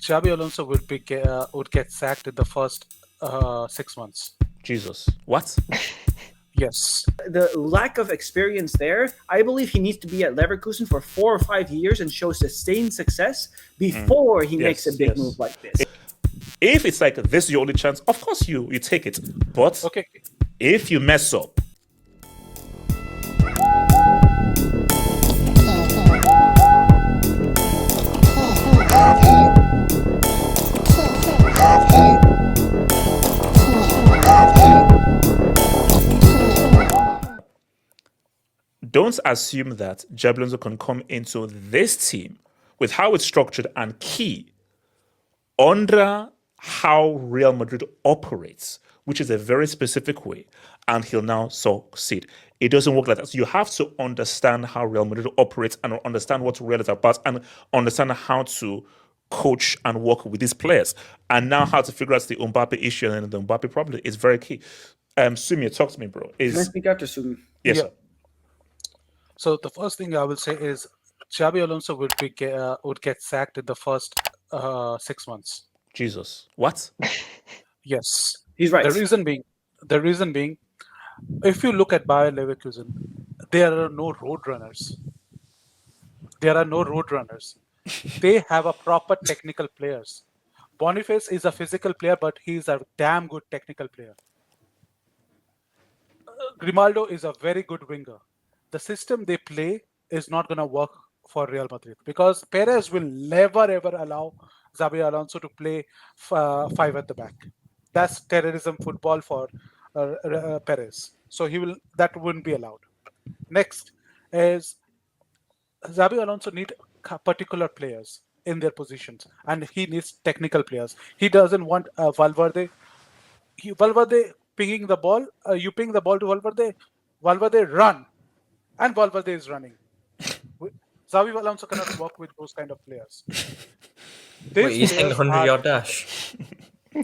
Xabi Alonso would get sacked in the first 6 months. Jesus. What? Yes. The lack of experience there, I believe he needs to be at Leverkusen for 4 or 5 years and show sustained success before he makes a big move like this. If it's like this is your only chance, of course you take it. But Okay. if you mess up, don't assume that Xabi Alonso can come into this team with how it's structured and key under how Real Madrid operates, which is a very specific way, and he'll now succeed. It doesn't work like that. So you have to understand how Real Madrid operates and understand what Real is about and understand how to coach and work with these players. And now how to figure out the Mbappe issue and the Mbappe problem is very key. Sumia, talk to me, bro. Can I speak after Sumi? Yes, Yeah. sir. So the first thing I will say is Xabi Alonso would get sacked in the first 6 months. Jesus. What? Yes. He's right. The reason being, if you look at Bayer Leverkusen, there are no road runners. They have a proper technical players. Boniface is a physical player, but he's a damn good technical player. Grimaldo is a very good winger. The system they play is not going to work for Real Madrid because Perez will never ever allow Xabi Alonso to play 5 at the back. That's terrorism football for Perez. So that wouldn't be allowed. Next is Xabi Alonso need particular players in their positions, and he needs technical players. He doesn't want Valverde. Valverde pinging the ball. You ping the ball to Valverde. Valverde run, and Valverde is running. Xabi Alonso cannot work with those kind of players. Wait, you're saying the 100-yard dash?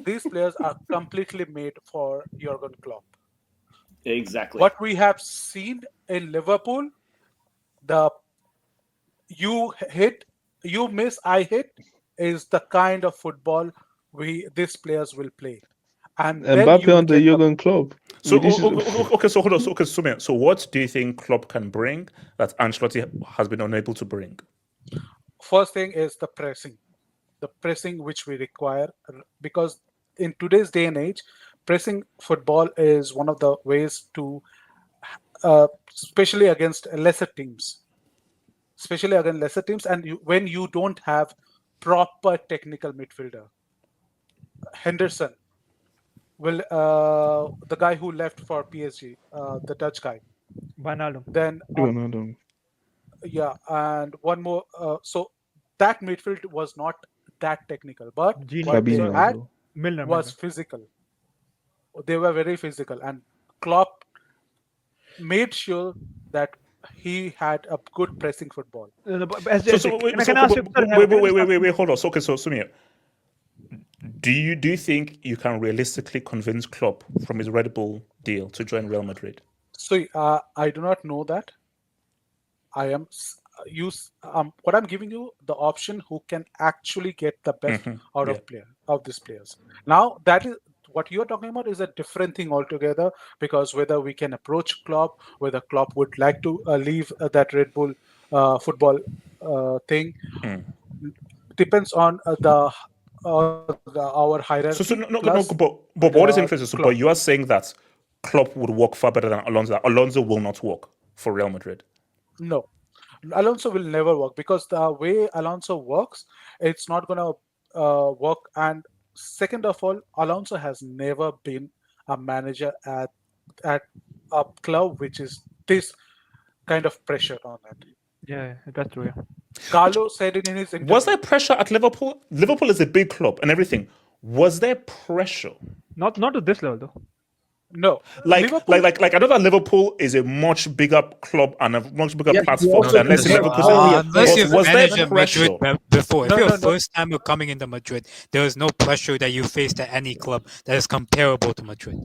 These players are completely made for Jurgen Klopp. Exactly. What we have seen in Liverpool, you hit, you miss, I hit, is the kind of football these players will play. And Mbappe under Jurgen Klopp. So okay, so hold on. Okay, so what do you think Klopp can bring that Ancelotti has been unable to bring? First thing is the pressing which we require, because in today's day and age, pressing football is one of the ways to, especially against lesser teams, and when you don't have proper technical midfielder. Henderson will the guy who left for PSG, the Dutch guy. Wijnaldum. Then yeah, and one more. So that midfield was not that technical, but what they had was physical. They were very physical, and Klopp made sure that he had a good pressing football. Wait, hold on. So, okay, so Sumia, do you think you can realistically convince Klopp from his Red Bull deal to join Real Madrid? So I do not know that. I am what I'm giving you the option who can actually get the best out of these players. Now that is what you're talking about is a different thing altogether, because whether we can approach Klopp, whether Klopp would like to leave that Red Bull football thing, depends on our hierarchy. So but what is interesting? So, but you are saying that Klopp would work far better than Alonso. Alonso will not work for Real Madrid. No, Alonso will never work, because the way Alonso works, it's not going to work. And second of all, Alonso has never been a manager at a club which is this kind of pressure on it. Yeah, that's true. Yeah. Carlo said it in his interview. Was there pressure at Liverpool? Liverpool is a big club and everything. Was there pressure? Not to this level though. No, like I know that Liverpool is a much bigger club and a much bigger platform than let's say Liverpool. Unless you've Was there managed pressure Madrid before, if you're first time you're coming into Madrid, there is no pressure that you faced at any club that is comparable to Madrid.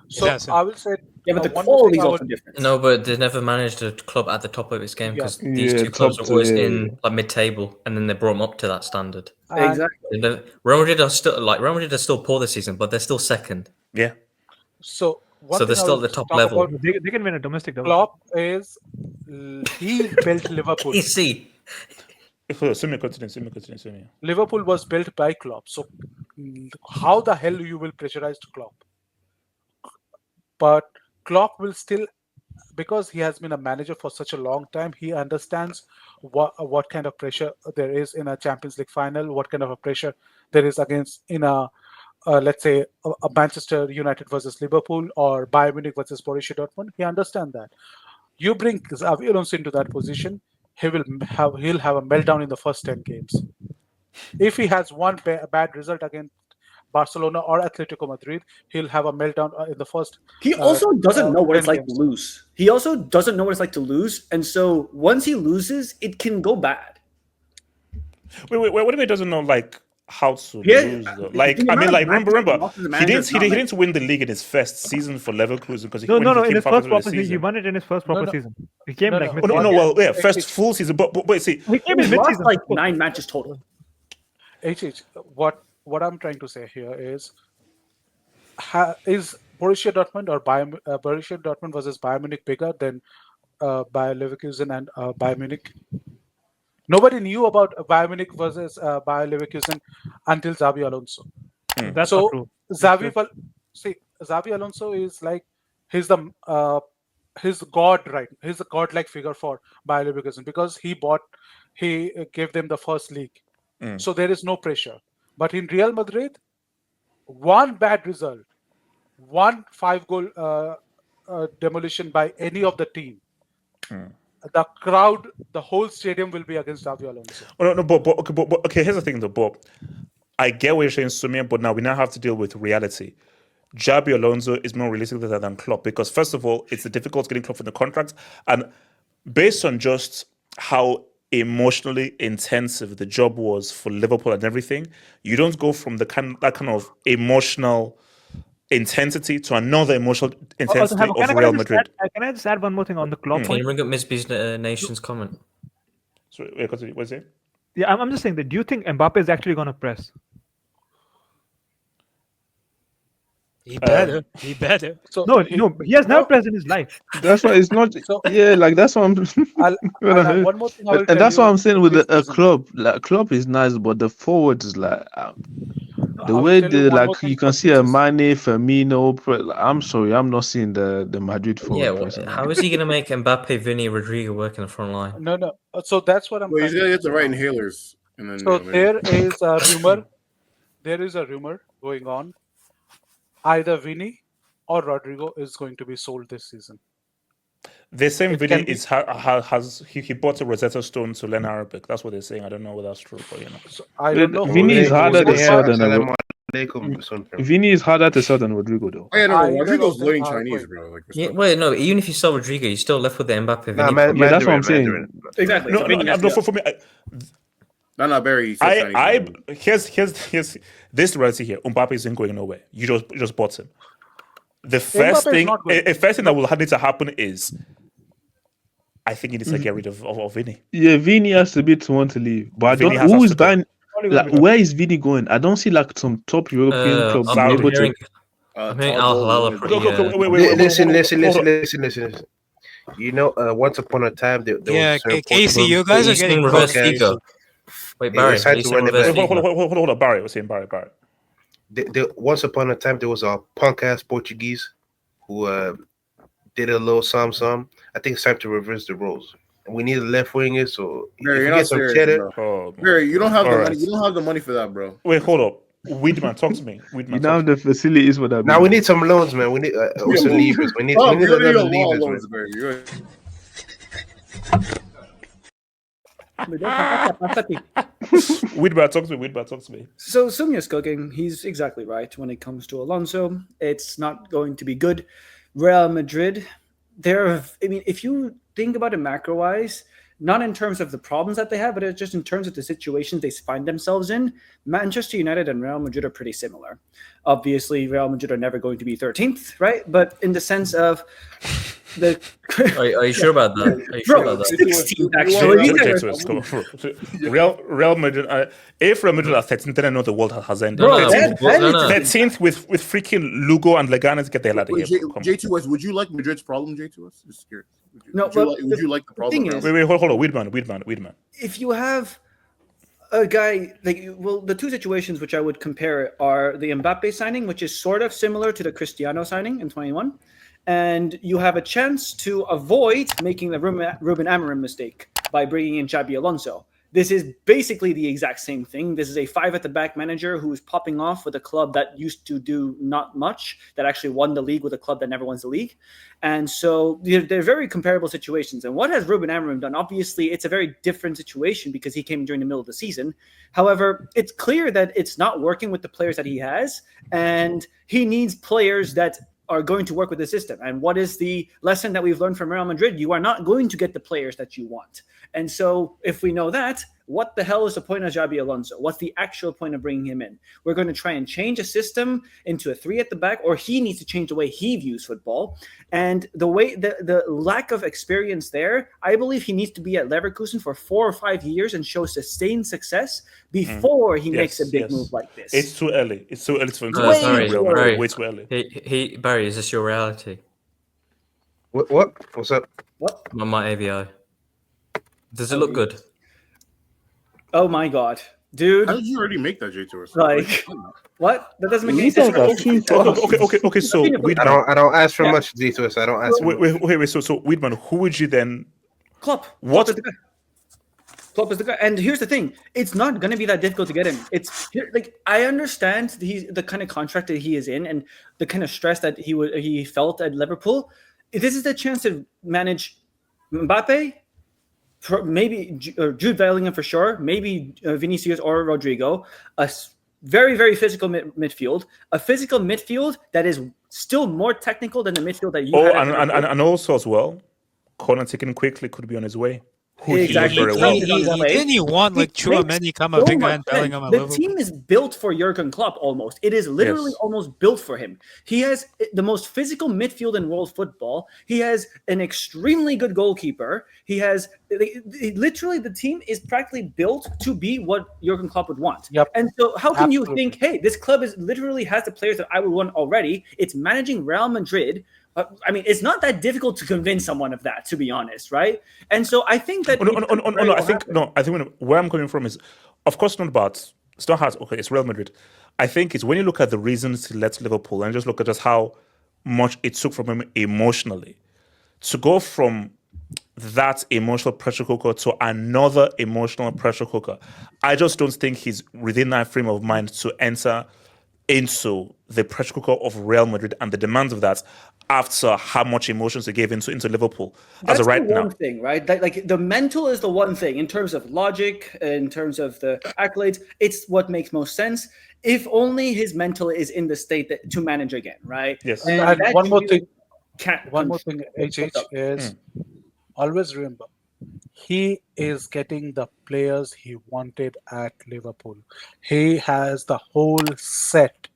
So I will say Yeah, but the one more quality thing is I also would- different. No, but they never managed a club at the top of its game Yeah. because these Yeah, two clubs top are always two, yeah, in like mid-table, and then they brought them up to that standard. and Exactly. Real Madrid are still poor this season, but they're still second, Yeah. so one so thing they're I still will at the top talk level. about They can win a domestic double. Klopp is he built Liverpool. Easy. Sumi, continue. Liverpool was built by Klopp. So how the hell you will pressurize Klopp? But Klopp will still, because he has been a manager for such a long time, he understands what kind of pressure there is in a Champions League final, what kind of a pressure there is against in a let's say a Manchester United versus Liverpool or Bayern Munich versus Borussia Dortmund. He understands that. You bring Xabi Alonso into that position, he'll have a meltdown in the first 10 games. If he has one bad result against Barcelona or Atletico Madrid, he'll have a meltdown in the first. He also doesn't know what 10 it's like games. to lose. He also doesn't know what it's like to lose, and so once he loses, it can go bad. Wait, what if he doesn't know like how to Yeah, lose? Though? the Like, I amount mean, of like matches remember, he lost as a he manager is not didn't win the league in his first season for Leverkusen because he No, when he in came his halfway first through the proper season, he season. won it in his first proper no. season. He came No, like no. mid. Oh, no, well, yeah, first full season, but see, He came He in lost mid-season. like 9 matches total. What I'm trying to say here is Borussia Dortmund or Borussia Dortmund versus Bayern Munich bigger than Bayer Leverkusen and Bayern Munich? Nobody knew about Bayern Munich versus Bayer Leverkusen until Xabi Alonso. That's So not true. Xabi Alonso is like he's God, right? He's a godlike figure for Bayer Leverkusen because he gave them the first league. So there is no pressure. But in Real Madrid, one bad result, one 5-goal demolition by any of the team, the crowd, the whole stadium will be against Xabi Alonso. Oh, no, but okay, here's the thing though, Bob. I get what you're saying, Sumia, but now we have to deal with reality. Xabi Alonso is more realistic than Klopp because, first of all, it's difficult getting Klopp in the contract, and based on just how emotionally intensive the job was for Liverpool and everything, you don't go from that kind of emotional intensity to another emotional intensity of Real Madrid. Can I just add one more thing on the Klopp Can point? you bring up Miss B's Nation's comment? So, wait, continue. What's it? Yeah, I'm just saying that. Do you think Mbappe is actually going to press? He better. He better. So No, he has never pressed in his life. That's why it's not. So- Yeah, like that's what I'm. one more thing I will and tell that's you what I'm saying with this a season. club. Like club is nice, but the forward is like I the will way tell you they one more like thing you for can see a this Mane, Firmino. Like, I'm sorry, I'm not seeing the Madrid forward. Yeah, personally. how is he going to make Mbappe, Vinny, Rodrigo work in the front line? No. So that's what I'm. Well, he's trying gonna to get the say right now. inhalers, and then So there is a rumor. There is a rumor going on. Either Vinny or Rodrigo is going to be sold this season. The same It video can be- is he bought a Rosetta Stone to learn Arabic. That's what they're saying. I don't know whether that's true, but So I don't know. Vinny is harder to sell than something. Vinny is harder to sell than Rodrigo though. Oh yeah, no, Either Rodrigo's of them learning are Chinese, going. bro. Like, Yeah, wait, no. Even if you sell Rodrigo, you're still left with the Mbappe, Vinny. Yeah, that's what I'm saying. Mandarin. Exactly. no, So Vinny has to go. for me. no, Barry. He said Chinese. Here's this reality here. Mbappe isn't going nowhere. You just bought him. The Mbappe first is thing, not going. that will need to happen is, I think he needs to get rid of Vinny. Yeah, Vinny has to be to want to leave, but I Vinny don't. has Who to is go. buying? Like, where is Vinny going? I don't see like some top European club being Saudi. able to. I'm hearing Al Hilal are pretty. Wait, Listen. hold on. You know, once upon a time, there Yeah, was certain Casey, Portugal- you guys are He's getting in reverse podcast. Liga. Wait, Yeah, Barry, it's time he's to in run it reverse back. Liga. Hold on, Barry. We're saying Barry. Once upon a time, there was a punk ass Portuguese who did a little some. I think it's time to reverse the roles. And we need a left winger, so Barry, if you're we not get some serious, cheddar, bro. Barry, you don't have the All money. right. You don't have the money for that, bro. Wait, hold up. Weedman, talk to me. You Weedman, now have the facilities for that. now we need some loans, man. We need some levers. We need Oh, a you lot need of a lot levers, of man. loans, Barry. You're- Weedman, talk to me. So Sumya's cooking. He's exactly right when it comes to Alonso. It's not going to be good. Real Madrid, if you think about it macro-wise, not in terms of the problems that they have, but it's just in terms of the situations they find themselves in. Manchester United and Real Madrid are pretty similar. Obviously, Real Madrid are never going to be 13th, right? But in the sense of the Are you sure about that? Are you sure about that? 16th, actually. Real Madrid. If Real Madrid are 13th, then I know the world has ended. Bro, 13th with freaking Lugo and Leganes, get the hell out of here. J2S, would you like Madrid's problem, J2S? Just curious. No, would you like the problem? Wait, hold on. Weedman. If you have a guy the two situations which I would compare are the Mbappe signing, which is sort of similar to the Cristiano signing in 21, and you have a chance to avoid making the Ruben Amorim mistake by bringing in Xabi Alonso. This is basically the exact same thing. This is a 5-at-the-back manager who's popping off with a club that used to do not much, that actually won the league with a club that never wins the league. And so they're very comparable situations. And what has Ruben Amorim done? Obviously, it's a very different situation because he came during the middle of the season. However, it's clear that it's not working with the players that he has, and he needs players that are going to work with the system. And what is the lesson that we've learned from Real Madrid? You are not going to get the players that you want. And so if we know that, what the hell is the point of Xabi Alonso? What's the actual point of bringing him in? We're going to try and change a system into a 3-at-the-back, or he needs to change the way he views football. And the way the lack of experience there, I believe he needs to be at Leverkusen for 4 or 5 years and show sustained success before he makes a big move like this. It's too early. It's too early for him to way too early. Barry, is this your reality? What? What's up? What? My AVI. Does it look good? Oh my god, dude! How did you already make that, J2S? Like, what? That doesn't make any sense. Okay. So I don't ask for much, J2S. I don't ask. Wait. So Weedman, who would you then? Klopp. What? Klopp is the guy. And here's the thing: it's not going to be that difficult to get him. It's like, I understand the kind of contract that he is in and the kind of stress that he felt at Liverpool. This is the chance to manage Mbappe. Maybe Jude Bellingham for sure, maybe Vinicius or Rodrigo, a very, very physical midfield, a physical midfield that is still more technical than the midfield that you had. And also as well, corner taken quickly could be on his way. Exactly. Didn't he want like Chouameni, Camavinga, and Bellingham at Liverpool? The team is built for Jurgen Klopp almost. It is literally almost built for him. He has the most physical midfield in world football. He has an extremely good goalkeeper. He has literally the team is practically built to be what Jurgen Klopp would want. Yep. And so how can you think, hey, this club is literally has the players that I would want already? It's managing Real Madrid. I mean, it's not that difficult to convince someone of that, to be honest, right? And so I think that I think where I'm coming from is, of course, not about it's not hard. Okay, it's Real Madrid. I think it's when you look at the reasons he left Liverpool and just look at just how much it took from him emotionally to go from that emotional pressure cooker to another emotional pressure cooker. I just don't think he's within that frame of mind to enter into the pressure cooker of Real Madrid and the demands of that after how much emotions they gave into Liverpool. That's as of right the now. one thing, right? Like the mental is the one thing in terms of logic, in terms of the accolades. It's what makes most sense. If only his mental is in the state to manage again, right? Yes. And one more thing, HH is always remember, he is getting the players he wanted at Liverpool. He has the whole set.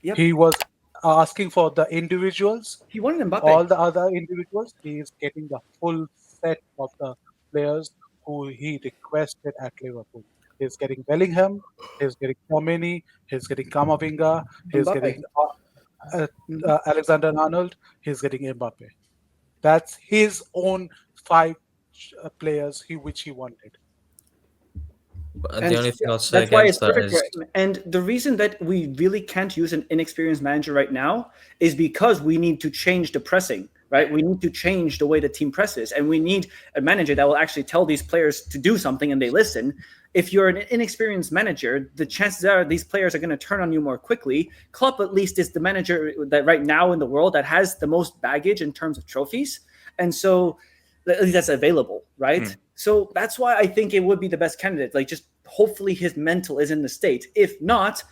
Yep. He was asking for the individuals. He wanted Mbappe. All the other individuals, he is getting the full set of the players who he requested at Liverpool. He's getting Bellingham, he's getting Chouameni, he's getting Camavinga, he's getting Alexander-Arnold, he's getting Mbappe. That's his own 5 players which he wanted. And the only thing I'll say against that is... And the reason that we really can't use an inexperienced manager right now is because we need to change the pressing, right? We need to change the way the team presses, and we need a manager that will actually tell these players to do something and they listen. If you're an inexperienced manager, the chances are these players are going to turn on you more quickly. Klopp, at least, is the manager that right now in the world that has the most baggage in terms of trophies. And so at least that's available, right? So that's why I think it would be the best candidate. Like, just hopefully his mental is in the state. If not,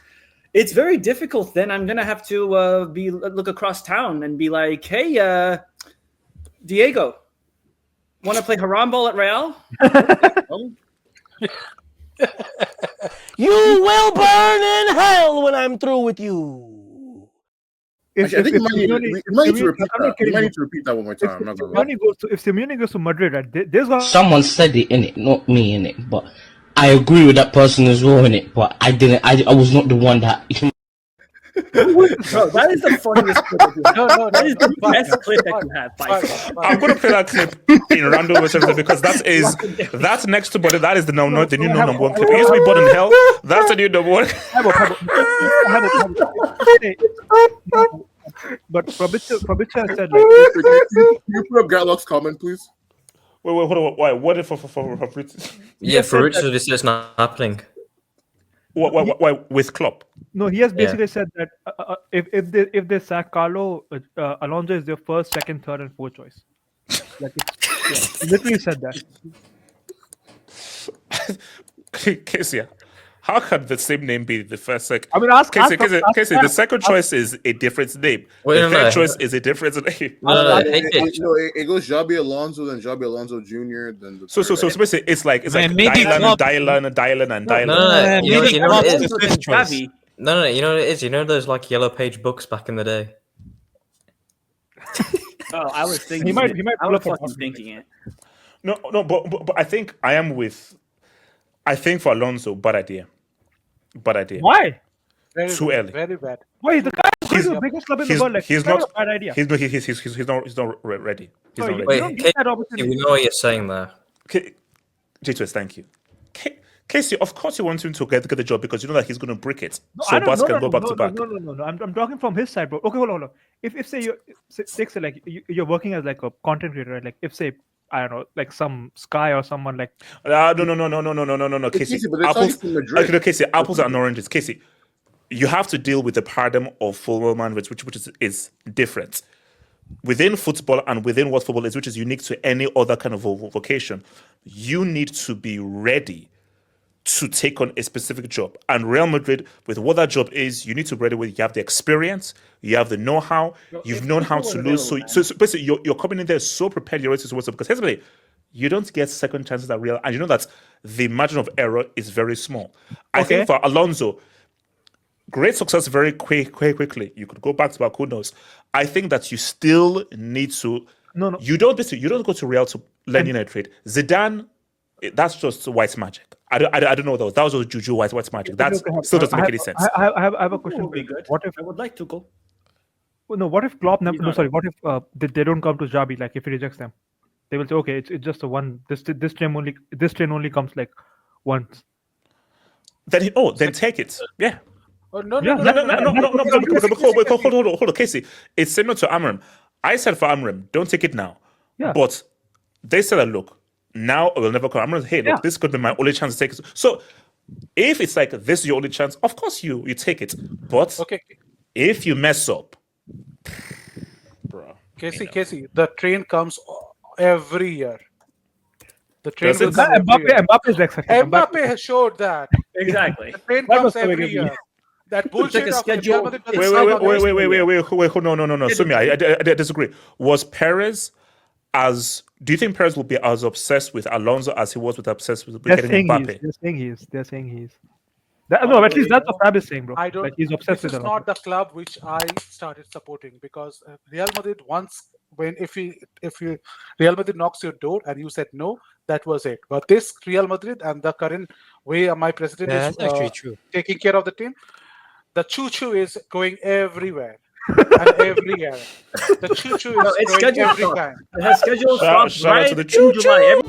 it's very difficult. Then I'm gonna have to look across town and be like, "Hey, Diego, Want to play haram ball at Real? You will burn in hell when I'm through with you. Actually, I think you might need to repeat that. You might need to repeat that one more time. I'm not gonna lie. If Simeone goes to Madrid, right, there's gonna Someone said it in it, not me in it, but I agree with that person as well in it. But I didn't. I was not the one that. Bro, that is the funniest clip of you. No, That is the fine, best clip that fine, you have. By fine, far. fine. I'm gonna play that clip in random versions because that's next to body. That is the new number one clip. It used to be bottom hell. That's the new number one. But Fabrizio said like, Can you put up Gatlock's comment, please? Wait, hold on. Why? What if for Fabrizio? Yeah, for Richard, this is not happening. Why with Klopp? no, he has basically said that if they sack Carlo, Alonso is their first, second, third, and fourth choice. Like he literally said that. Casey, how can the same name be the first? I mean, ask Casey, the second choice is a different name. The third choice is a different name. It goes Xabi Alonso, then Xabi Alonso Jr., then the So basically, it's like maybe Dylan. No, you know what it is? Fifth choice. No, you know what it is? You know those like yellow page books back in the day? Oh, I was thinking. He might I pull was up a fucking document. thinking it. No, but I think I am with. I think for Alonso, bad idea. Why? Too early. Very bad. Why the guy is the biggest club in the world? Like, he's it's not not a bad idea. He's not ready. He's Sorry, not you ready. don't get that We opportunity. know what you're saying there. J2S, thank you. Casey, of course you want him to get the job because you know that he's going to break it. No, So Bas can go back to back. No. I'm talking from his side, bro. Okay, hold on. If say say like you're working as like a content creator, right? Like if say I don't know, like some Sky or someone like. No, Casey. But they're talking from Madrid. Okay, Casey, apples and oranges. Casey, you have to deal with the paradigm of football man, which is different within football and within what football is, which is unique to any other kind of vocation. You need to be ready to take on a specific job. And Real Madrid, with what that job is, you need to be ready with. You have the experience, you have the know-how, you've known how to lose. So basically, you're coming in there so prepared, you're ready to what's up. Because here's the thing, you don't get second chances at Real, and you know that the margin of error is very small. I think for Alonso, great success very quickly. You could go back to back, who knows? I think that you still need to. No. You don't go to Real to learn United. Zidane, that's just white magic. I don't know though. That was just juju white magic. That still doesn't make any sense. I have a question. Would be good. What if I would like to go. no? What if Klopp? He's not. Sorry. What if they don't come to Xabi? Like if he rejects them, they will say, okay, it's just a one. This train only comes like once. Then take it. Yeah. No. Hold on, Casey. It's similar to Amram. I said for Amram, don't take it now. Yeah. But they said that look, now it will never come. Amram, hey, look, this could be my only chance to take it. So if it's like this is your only chance, of course you take it. But if you mess up, bro. Casey, the train comes every year. The train will come Mbappe is like Mbappe has showed that. Exactly. The train comes every year. That bullshit a of schedule. Wait. No. Sumi, I disagree. Was Perez do you think Perez will be as obsessed with Alonso as he was obsessed with getting Mbappe? They're saying he is. No, at least that's what Fab is saying, bro. I don't. Like he's obsessed with This is not the club which I started supporting because Real Madrid if Real Madrid knocks your door and you said no, that was it. But this Real Madrid and the current way my president is actually true. taking care of the team, the choo-choo is going everywhere and every year. The choo-choo is going every time. It has scheduled from Shout out to the July.